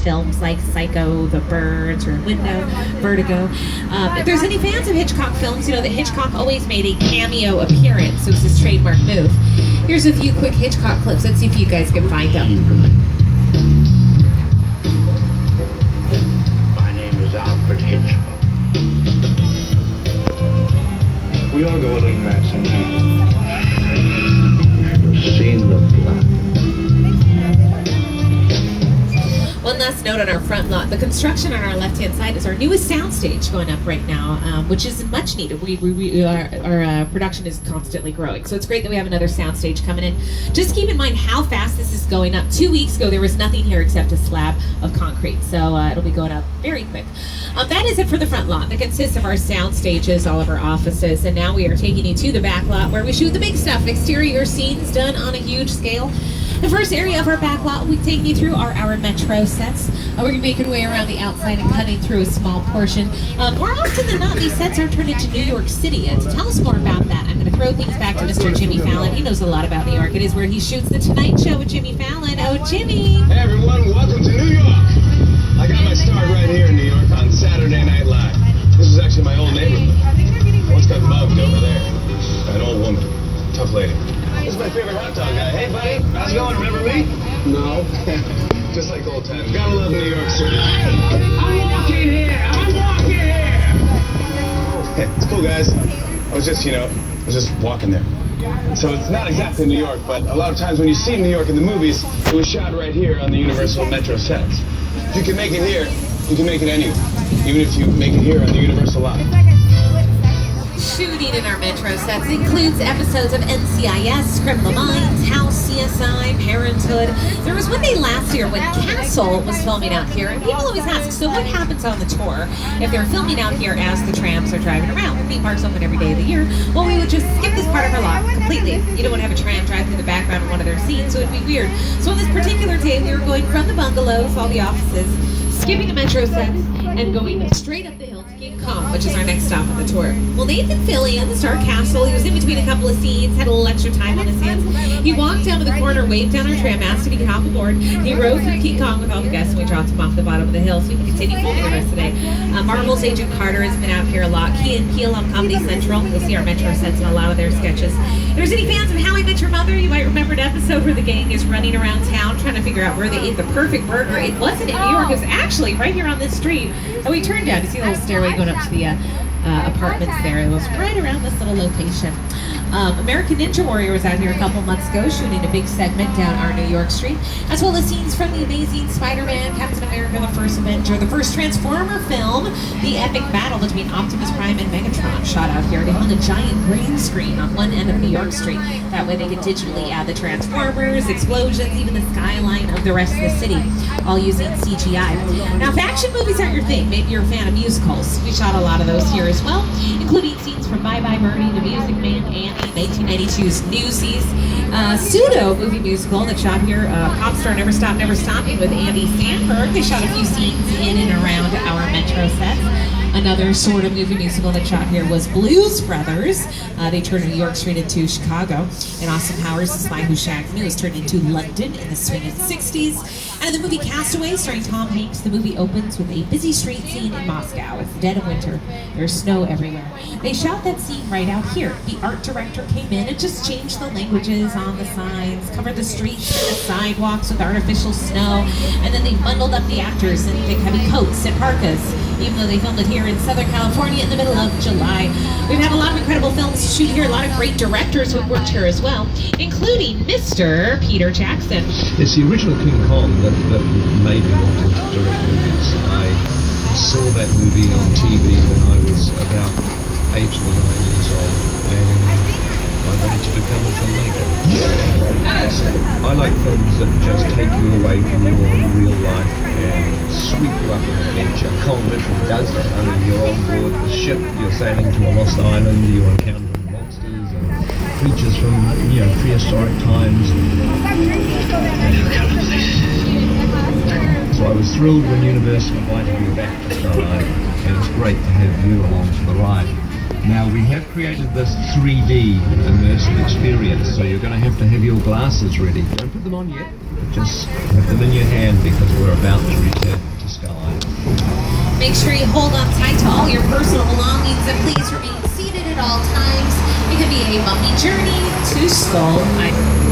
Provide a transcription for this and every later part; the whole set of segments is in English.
films like Psycho, The Birds, or Window, Vertigo. If there's any fans of Hitchcock films, you know that Hitchcock always made a cameo appearance. It was his trademark move. Here's a few quick Hitchcock clips. Let's see if you guys can find them. My name is Alfred Hitchcock. We all go a little mad sometimes. You've seen the blood. One last note on our front lot. The construction on our left-hand side is our newest soundstage going up right now, which is much needed. Our production is constantly growing, so it's great that we have another soundstage coming in. Just keep in mind how fast this is going up. 2 weeks ago, there was nothing here except a slab of concrete, so it'll be going up very quick. That is it for the front lot. That consists of our sound stages, all of our offices, and now we are taking you to the back lot where we shoot the big stuff, exterior scenes done on a huge scale. The first area of our back lot we've taken you through are our metro sets. We're making our way around the outside and cutting through a small portion. More often than not, these sets are turned into New York City, and to tell us more about that, I'm going to throw things back to Mr. Jimmy Fallon. He knows a lot about New York. It is where he shoots The Tonight Show with Jimmy Fallon. Oh, Jimmy! Hey everyone, welcome to New York! I got my start right here in New York on Saturday Night Live. This is actually my old neighborhood. Once got mugged over there. An old woman. Tough lady. This is my favorite hot dog guy. Hey buddy, how's it going? Remember me? No. Just like old times. Gotta love New York City. I'm walking here! I'm walking here! Hey, it's cool guys. I was just walking there. So it's not exactly New York, but a lot of times when you see New York in the movies, it was shot right here on the Universal Metro sets. If you can make it here, you can make it anywhere. Even if you make it here on the Universal lot. Shooting in our metro sets includes episodes of NCIS, Criminal Minds, House, CSI, Parenthood. There was one day last year when Castle was filming out here, and people always ask, so what happens on the tour if they're filming out here as the trams are driving around? The theme park's open every day of the year. Well, we would just skip this part of our lot completely. You don't want to have a tram drive through the background of one of their scenes, so it'd be weird. So on this particular day, we were going from the bungalows, all the offices, skipping the metro sets, and going straight up the hill to King Kong, which is our next stop on the tour. Well, Nathan Fillion, the star Castle, he was in between a couple of scenes, had a little extra time on his hands. He walked down to the corner, waved down our tram, asked if he could hop aboard. He rode through King Kong with all the guests, and we dropped him off the bottom of the hill so we can continue filming the rest of the day. Marvel's Agent Carter has been out here a lot. Key and Peele on Comedy Central. You'll see our metro sets in a lot of their sketches. If there's any fans of How I Met Your Mother, you might remember an episode where the gang is running around town trying to figure out where they ate the perfect burger. It wasn't in New York, it was actually right here on this street. And we turned down to see a little stairway going up to the apartments there. It was right around this little location. American Ninja Warrior was out here a couple months ago shooting a big segment down our New York street, as well as scenes from The Amazing Spider-Man, Captain America, The First Avenger, the first Transformer film, the epic battle between Optimus Prime and Megatron shot out here. They hung a giant green screen on one end of New York Street. That way they could digitally add the Transformers, explosions, even the skyline of the rest of the city, all using CGI. Now, if action movies aren't your thing, maybe you're a fan of musicals. We shot a lot of those here as well, including scenes from Bye Bye Birdie, The Music Man, Annie, 1992's Newsies, pseudo movie musical that shot here, Pop Star Never Stop Never Stopping with Andy Samberg. They shot a few scenes in and around our metro sets. Another sort of movie musical that shot here was Blues Brothers. They turned New York Street into Chicago. And Austin Powers' The Spy Who Shagged Me was turned into London in the swinging 60s. And in the movie Castaway, starring Tom Hanks, the movie opens with a busy street scene in Moscow. It's the dead of winter. There's snow everywhere. They shot that scene right out here. The art director came in and just changed the languages on the signs, covered the streets and the sidewalks with artificial snow, and then they bundled up the actors in thick, heavy coats and parkas, even though they filmed it here in Southern California in the middle of July. We've had a lot of incredible films to shoot here, a lot of great directors who've worked here as well, including Mr. Peter Jackson. It's the original King Kong that made me want to direct movies. I saw that movie on TV when I was about 8 or 9 years old, and I wanted to become a filmmaker. I like films that just take you away from your real life and sweep you up an adventure. Kong literally does that. I mean, you're on board the ship, you're sailing to a lost island, you're encountering monsters and creatures from, prehistoric times. So I was thrilled when Universal invited me back to Star Island, and it's great to have you along for the ride. Now, we have created this 3D immersive experience, so you're going to have your glasses ready. Don't put them on yet, just have them in your hand because we're about to return. Make sure you hold on tight to all your personal belongings and please remain seated at all times. It could be a bumpy journey to Skull Island.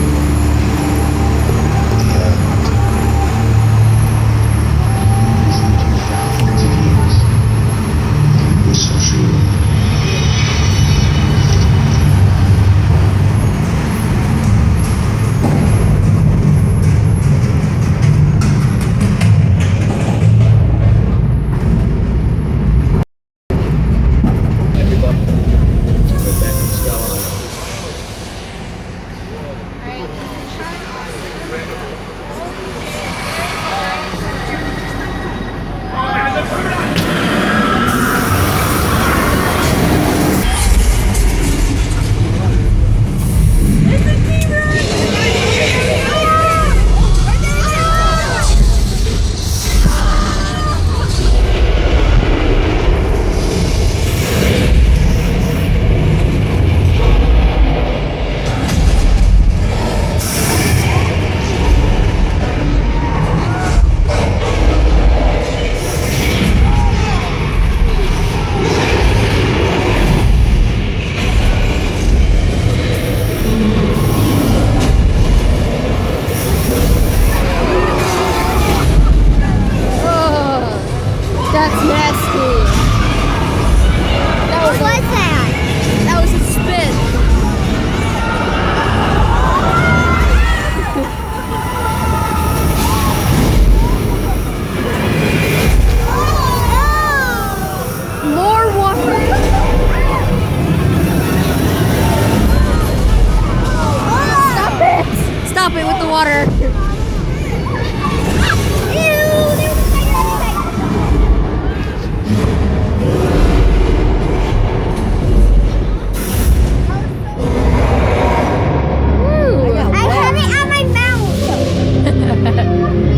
That's nasty. What was that? That was a spin. More water. Stop it. Stop it with the water.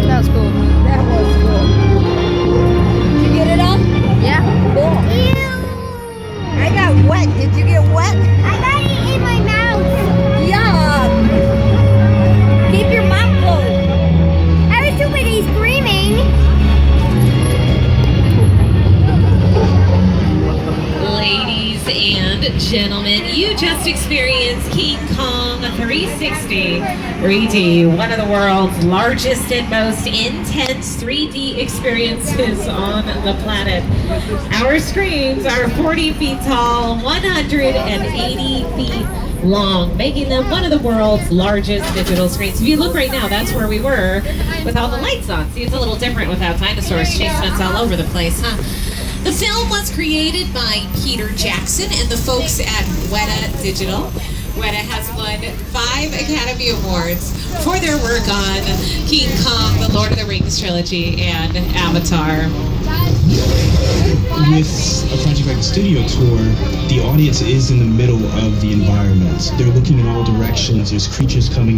That was cool. That was cool. Did you get it all? Yeah. Cool. Ew. I got wet. Did you get wet? I got it in my mouth. Yeah. Keep your mouth closed. I was too busy screaming. Ladies and gentlemen, you just experienced King Kong 360 3D, one of the world's largest and most intense 3D experiences on the planet. Our screens are 40 feet tall, 180 feet long, making them one of the world's largest digital screens. If you look right now, that's where we were with all the lights on. See, it's a little different without dinosaurs chasing us all over the place, huh? The film was created by Peter Jackson and the folks at Weta Digital. Weta has won 5 Academy Awards for their work on King Kong, the Lord of the Rings trilogy, and Avatar. With a project like the studio tour, the audience is in the middle of the environment. They're looking in all directions. There's creatures coming